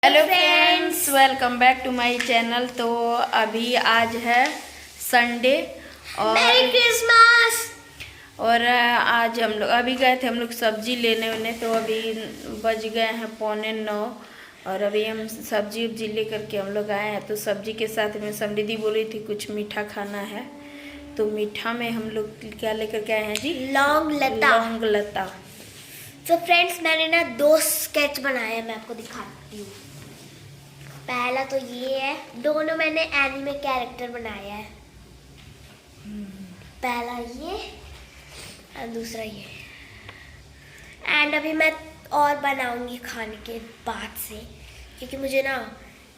Hello friends, welcome back to my channel. तो अभी आज है संडे और मैरी क्रिसमस। और आज हम लोग अभी गए थे सब्जी लेने उन्हें। तो अभी बज गए हैं 8:45 और अभी हम सब्जी उब्जी लेकर के हम लोग आए हैं। तो सब्जी के साथ में समृद्धि बोली थी कुछ मीठा खाना है, तो मीठा में हम लोग क्या लेकर के आए हैं जी? लौंग लता। तो फ्रेंड्स, मैंने ना 2 स्केच बनाए हैं, मैं आपको दिखाती हूँ। पहला तो ये है, दोनों मैंने एनीमे कैरेक्टर बनाया है। पहला ये और दूसरा ये। एंड अभी मैं और बनाऊंगी खाने के बाद से, क्योंकि मुझे ना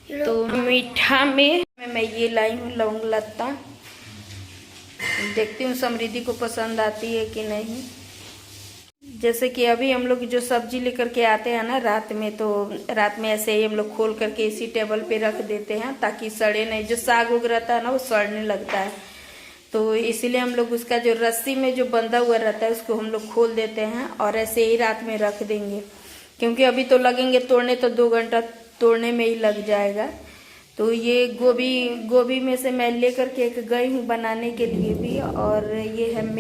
तो मीठा में मैं ये लाई हूँ लौंग लता। देखती हूँ समृद्धि को पसंद आती है कि नहीं। जैसे कि अभी हम लोग जो सब्जी लेकर के आते हैं ना रात में, तो रात में ऐसे ही हम लोग खोल करके इसी टेबल पे रख देते हैं ताकि सड़े नहीं। जो साग उग रहता है ना वो सड़ने लगता है, तो इसीलिए हम लोग उसका जो रस्सी में जो बंधा हुआ रहता है उसको हम लोग खोल देते हैं और ऐसे ही रात में रख देंगे। क्योंकि अभी तो लगेंगे तोड़ने, तो 2 घंटा तोड़ने में ही लग जाएगा। तो ये गोभी में से मैं लेकर के एक गई हूँ बनाने के लिए भी। और ये है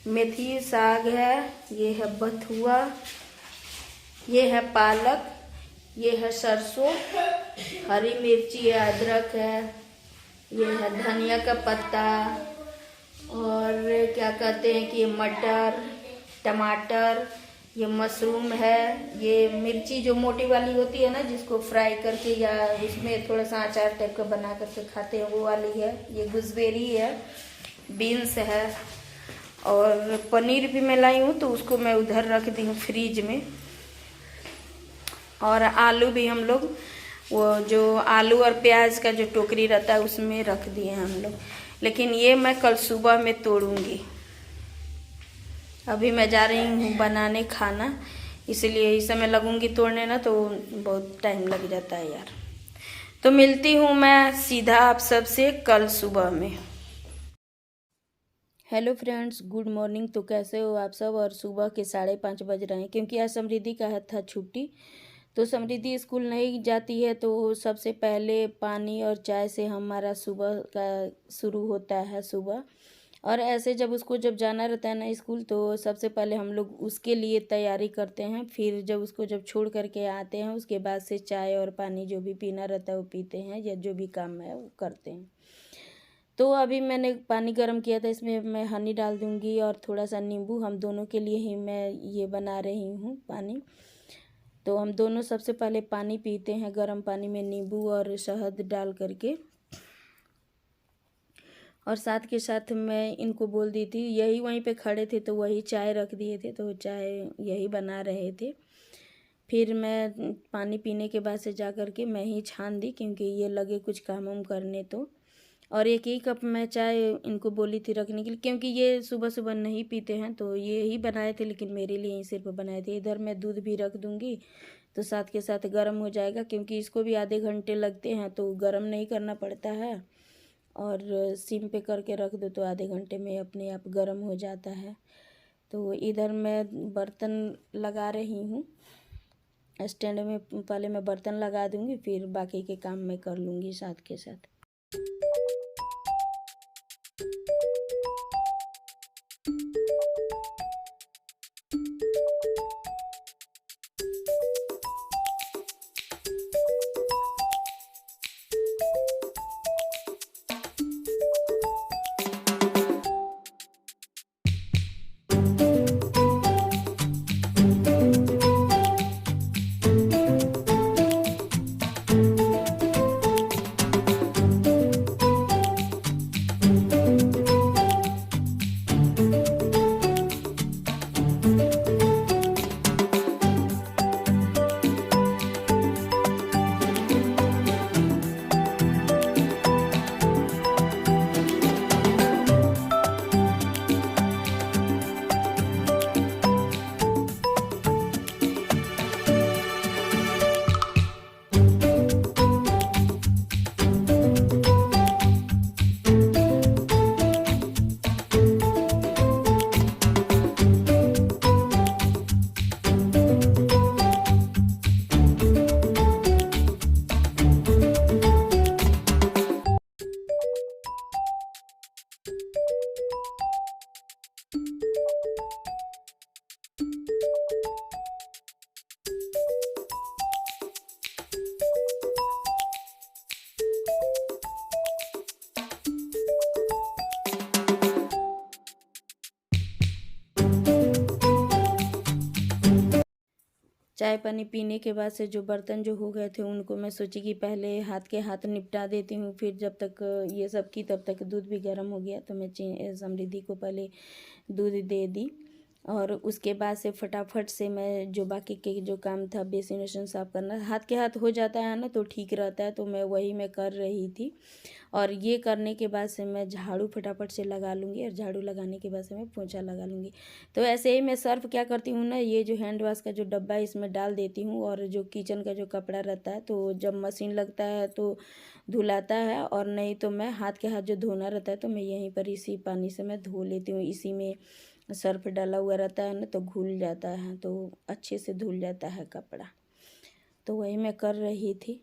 मेथी साग है, ये है बथुआ, ये है पालक, ये है सरसों, हरी मिर्ची है, अदरक है, ये है धनिया का पत्ता, और क्या कहते हैं कि ये मटर, टमाटर, ये मशरूम है, ये मिर्ची जो मोटी वाली होती है ना जिसको फ्राई करके या उसमें थोड़ा सा अचार टाइप का बना करके खाते हैं वो वाली है, ये गुजबेरी है, बीन्स है, और पनीर भी मैं लाई हूँ तो उसको मैं उधर रख दी हूँ फ्रीज में। और आलू भी हम लोग वो जो आलू और प्याज का जो टोकरी रहता है उसमें रख दिए हैं हम लोग। लेकिन ये मैं कल सुबह में तोड़ूंगी। अभी मैं जा रही हूँ बनाने खाना, इसलिए इस समय लगूंगी तोड़ने ना, तो बहुत टाइम लग जाता है यार। तो मिलती हूँ मैं सीधा आप सबसे कल सुबह में। Hello friends, good morning. तो कैसे हो आप सब? और सुबह के 5:30 बज रहे हैं, क्योंकि आज समृद्धि का था छुट्टी। तो समृद्धि स्कूल नहीं जाती है, तो सबसे पहले पानी और चाय से हमारा सुबह का शुरू होता है सुबह। और ऐसे जब जाना रहता है ना स्कूल, तो सबसे पहले हम लोग उसके लिए तैयारी करते हैं। फिर जब छोड़ करके आते हैं उसके बाद से चाय और पानी जो भी पीना रहता है वो पीते हैं, या जो भी काम है वो करते हैं। तो अभी मैंने पानी गर्म किया था, इसमें मैं हनी डाल दूंगी और थोड़ा सा नींबू। हम दोनों के लिए ही मैं ये बना रही हूँ पानी। तो हम दोनों सबसे पहले पानी पीते हैं, गर्म पानी में नींबू और शहद डाल करके। और साथ के साथ मैं इनको बोल दी थी, यही वहीं पे खड़े थे तो वही चाय रख दिए थे, तो चाय यही बना रहे थे। फिर मैं पानी पीने के बाद से जा कर के मैं ही छान दी, क्योंकि ये लगे कुछ काम वाम करने। तो और एक ही कप मैं चाय इनको बोली थी रखने के लिए, क्योंकि ये सुबह सुबह नहीं पीते हैं। तो ये ही बनाए थे, लेकिन मेरे लिए ही सिर्फ बनाए थे। इधर मैं दूध भी रख दूँगी, तो साथ के साथ गर्म हो जाएगा, क्योंकि इसको भी आधे घंटे लगते हैं, तो गर्म नहीं करना पड़ता है। और सिम पे करके रख दो तो आधे घंटे में अपने आप गर्म हो जाता है। तो इधर मैं बर्तन लगा रही हूँ, स्टैंड में पहले मैं बर्तन लगा दूँगी, फिर बाकी के काम मैं कर लूँगी साथ के साथ। चाय पानी पीने के बाद से जो बर्तन जो हो गए थे उनको मैं सोची कि पहले हाथ के हाथ निपटा देती हूँ, फिर जब तक ये सब की तब तक दूध भी गर्म हो गया तो मैं समृद्धि को पहले दूध दे दी। और उसके बाद से फटाफट से मैं जो बाकी के जो काम था बेसिन वेसिन साफ़ करना, हाथ के हाथ हो जाता है ना तो ठीक रहता है, तो वही मैं कर रही थी। और ये करने के बाद से मैं झाड़ू फटाफट से लगा लूँगी, और झाड़ू लगाने के बाद से मैं पोंछा लगा लूँगी। तो ऐसे ही मैं सर्फ क्या करती हूँ ना, ये जो हैंड वाश का जो डब्बा है इसमें डाल देती हूँ, और जो किचन का जो कपड़ा रहता है तो जब मशीन लगता है तो धुलाता है, और नहीं तो मैं हाथ के हाथ जो धोना रहता है तो मैं यहीं पर इसी पानी से मैं धो लेती हूँ। इसी में सर्फ डाला हुआ रहता है ना तो घुल जाता है, तो अच्छे से धुल जाता है कपड़ा। तो वही मैं कर रही थी।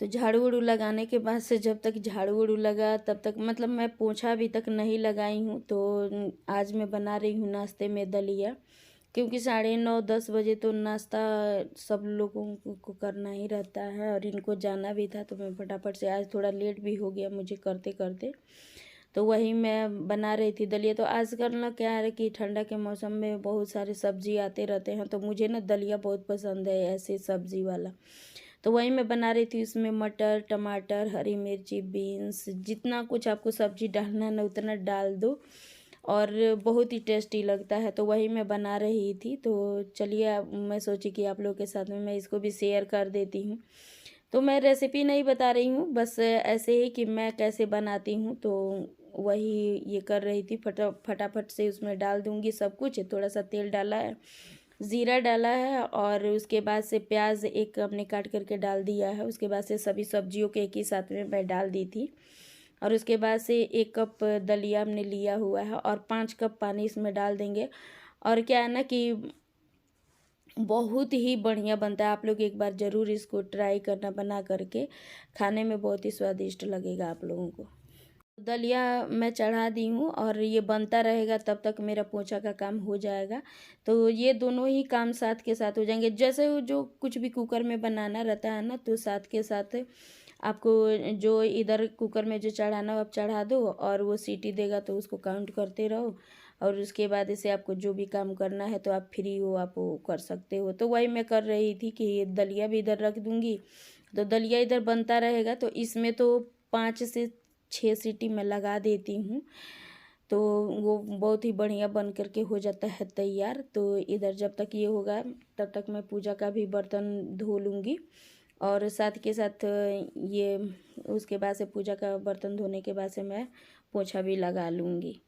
तो झाड़ू उड़ू लगाने के बाद से जब तक झाड़ू उड़ू लगा तब तक मतलब मैं पोंछा अभी तक नहीं लगाई हूँ। तो आज मैं बना रही हूँ नाश्ते में दलिया, क्योंकि 9:30-10 बजे तो नाश्ता सब लोगों को करना ही रहता है, और इनको जाना भी था, तो मैं फटाफट से आज थोड़ा लेट भी हो गया मुझे करते करते, तो वही मैं बना रही थी दलिया। तो आजकल ना क्या है कि ठंडा के मौसम में बहुत सारे सब्जी आते रहते हैं, तो मुझे ना दलिया बहुत पसंद है ऐसे सब्जी वाला। तो वही मैं बना रही थी, उसमें मटर, टमाटर, हरी मिर्ची, बीन्स, जितना कुछ आपको सब्जी डालना है ना उतना डाल दो, और बहुत ही टेस्टी लगता है। तो वही मैं बना रही थी। तो चलिए मैं सोची कि आप लोगों के साथ में मैं इसको भी शेयर कर देती हूँ। तो मैं रेसिपी नहीं बता रही हूँ, बस ऐसे ही कि मैं कैसे बनाती हूँ, तो वही ये कर रही थी। फटाफट से उसमें डाल दूँगी सब कुछ। थोड़ा सा तेल डाला है, ज़ीरा डाला है, और उसके बाद से प्याज एक हमने काट करके डाल दिया है। उसके बाद से सभी सब्जियों के एक ही साथ में मैं डाल दी थी, और उसके बाद से 1 कप दलिया हमने लिया हुआ है, और 5 कप पानी इसमें डाल देंगे। और क्या है ना कि बहुत ही बढ़िया बनता है, आप लोग एक बार ज़रूर इसको ट्राई करना बना करके, खाने में बहुत ही स्वादिष्ट लगेगा आप लोगों को। दलिया मैं चढ़ा दी हूँ, और ये बनता रहेगा तब तक मेरा पोंछा का काम हो जाएगा। तो ये दोनों ही काम साथ के साथ हो जाएंगे। जैसे वो जो कुछ भी कुकर में बनाना रहता है ना, तो साथ के साथ आपको जो इधर कुकर में जो चढ़ाना हो आप चढ़ा दो, और वो सीटी देगा तो उसको काउंट करते रहो, और उसके बाद इसे आपको जो भी काम करना है तो आप फ्री हो, आप वो कर सकते हो। तो वही मैं कर रही थी कि दलिया भी इधर रख दूँगी, तो दलिया इधर बनता रहेगा। तो इसमें तो 5 से 6 सीटी मैं लगा देती हूँ, तो वो बहुत ही बढ़िया बन करके हो जाता है तैयार। तो इधर जब तक ये होगा तब तक मैं पूजा का भी बर्तन धो लूँगी, और साथ के साथ ये उसके बाद से पूजा का बर्तन धोने के बाद से मैं पोंछा भी लगा लूँगी।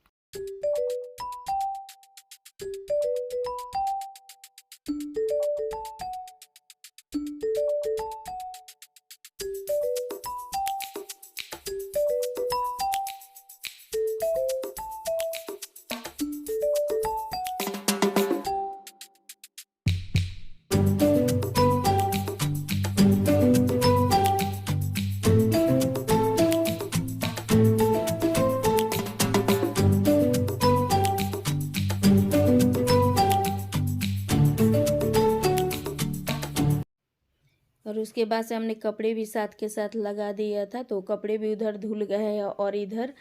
उसके बाद से हमने कपड़े भी साथ के साथ लगा दिया था, तो कपड़े भी उधर धुल गए और इधर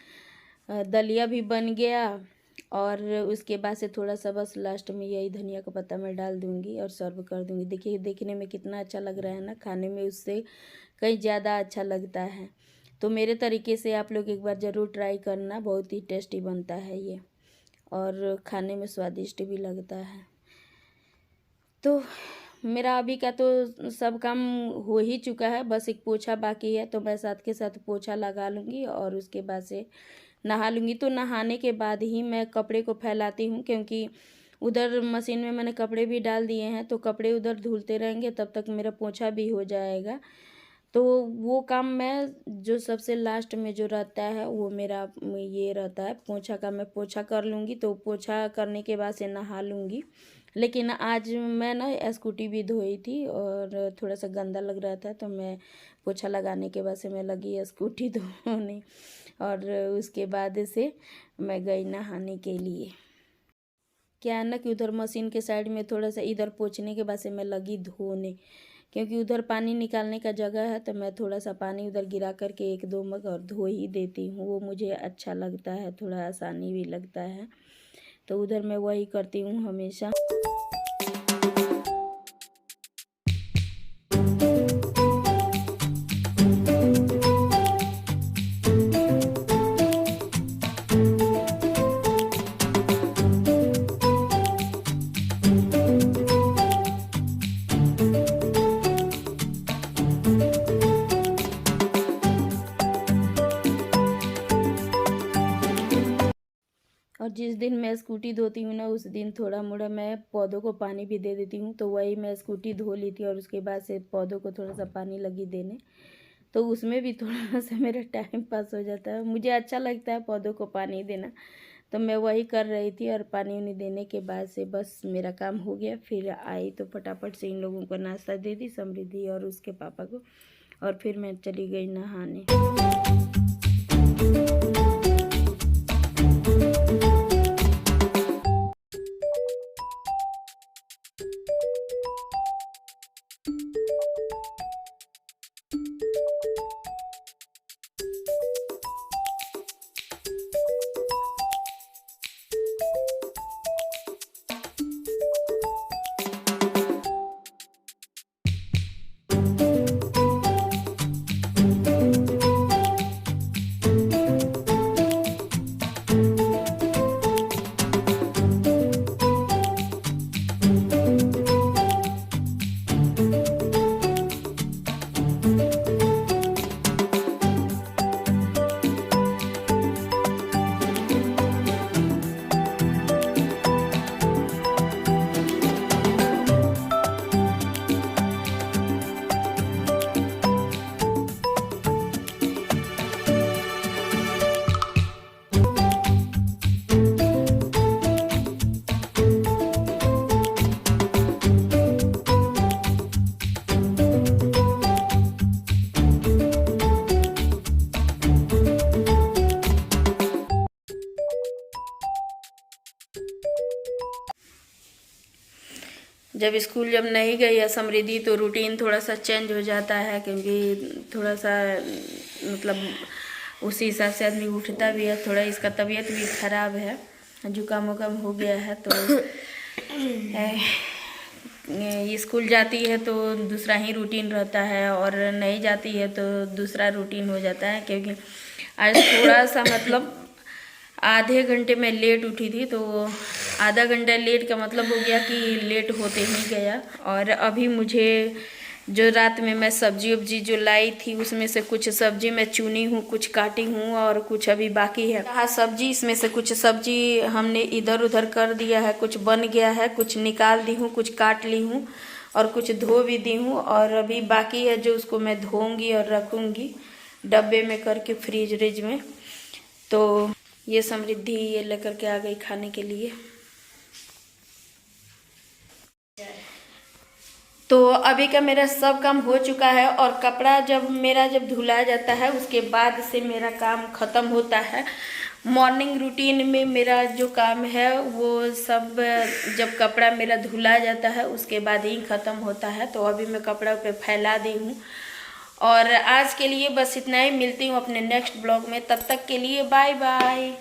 दलिया भी बन गया। और उसके बाद से थोड़ा सा बस लास्ट में यही धनिया का पत्ता मैं डाल दूंगी और सर्व कर दूंगी। देखिए देखने में कितना अच्छा लग रहा है ना, खाने में उससे कहीं ज़्यादा अच्छा लगता है। तो मेरे तरीके से आप लोग एक बार ज़रूर ट्राई करना, बहुत ही टेस्टी बनता है ये और खाने में स्वादिष्ट भी लगता है। तो मेरा अभी का तो सब काम हो ही चुका है, बस एक पोछा बाकी है, तो मैं साथ के साथ पोछा लगा लूँगी और उसके बाद से नहा लूँगी। तो नहाने के बाद ही मैं कपड़े को फैलाती हूँ, क्योंकि उधर मशीन में मैंने कपड़े भी डाल दिए हैं, तो कपड़े उधर धुलते रहेंगे तब तक मेरा पोछा भी हो जाएगा। तो वो काम मैं जो सबसे लास्ट में जो रहता है वो मेरा ये रहता है पोछा का, मैं पोछा कर लूँगी। तो पोछा करने के बाद से नहा लूँगी। लेकिन आज मैं ना स्कूटी भी धोई थी और थोड़ा सा गंदा लग रहा था, तो मैं पोछा लगाने के बाद से मैं लगी स्कूटी धोने और उसके बाद से मैं गई नहाने के लिए। क्या है ना कि उधर मशीन के साइड में थोड़ा सा इधर पोछने के बाद से मैं लगी धोने, क्योंकि उधर पानी निकालने का जगह है, तो मैं थोड़ा सा पानी उधर गिरा करके 1-2 मग और धो ही देती हूँ। वो मुझे अच्छा लगता है, थोड़ा आसानी भी लगता है, तो उधर मैं वही करती हूँ हमेशा। और जिस दिन मैं स्कूटी धोती हूँ ना, उस दिन थोड़ा मोड़ा मैं पौधों को पानी भी दे देती हूँ। तो वही मैं स्कूटी धो ली थी और उसके बाद से पौधों को थोड़ा सा पानी लगी देने, तो उसमें भी थोड़ा सा मेरा टाइम पास हो जाता है। मुझे अच्छा लगता है पौधों को पानी देना, तो मैं वही कर रही थी। और पानी उनी देने के बाद से बस मेरा काम हो गया। फिर आई तो फटाफट से इन लोगों को नाश्ता दे दी, समृद्धि और उसके पापा को, और फिर मैं चली गई नहाने। जब स्कूल जब नहीं गई है समृद्धि, तो रूटीन थोड़ा सा चेंज हो जाता है, क्योंकि थोड़ा सा मतलब उसी हिसाब से आदमी उठता भी है। थोड़ा इसका तबीयत भी ख़राब है, जुकाम वुकाम हो गया है, तो स्कूल जाती है तो दूसरा ही रूटीन रहता है, और नहीं जाती है तो दूसरा रूटीन हो जाता है। क्योंकि आज थोड़ा सा मतलब आधे घंटे में लेट उठी थी, तो आधा घंटा लेट का मतलब हो गया कि लेट होते ही गया। और अभी मुझे जो रात में मैं सब्जी वब्जी जो लाई थी, उसमें से कुछ सब्जी मैं चुनी हूँ, कुछ काटी हूँ और कुछ अभी बाकी है। हाँ, सब्जी इसमें से कुछ सब्जी हमने इधर उधर कर दिया है, कुछ बन गया है, कुछ निकाल दी हूँ, कुछ काट ली हूँ और कुछ धो भी दी हूँ। और अभी बाकी है जो उसको मैं धोऊंगी और रखूँगी डब्बे में करके फ्रिज व्रिज में। तो ये समृद्धि ये लेकर के आ गई खाने के लिए। तो अभी का मेरा सब काम हो चुका है, और कपड़ा जब मेरा धुला जाता है उसके बाद से मेरा काम ख़त्म होता है। मॉर्निंग रूटीन में मेरा जो काम है वो सब जब कपड़ा मेरा धुला जाता है उसके बाद ही ख़त्म होता है। तो अभी मैं कपड़ा पे फैला दी हूँ और आज के लिए बस इतना ही। मिलती हूँ अपने नेक्स्ट ब्लॉग में, तब तक के लिए बाय बाय।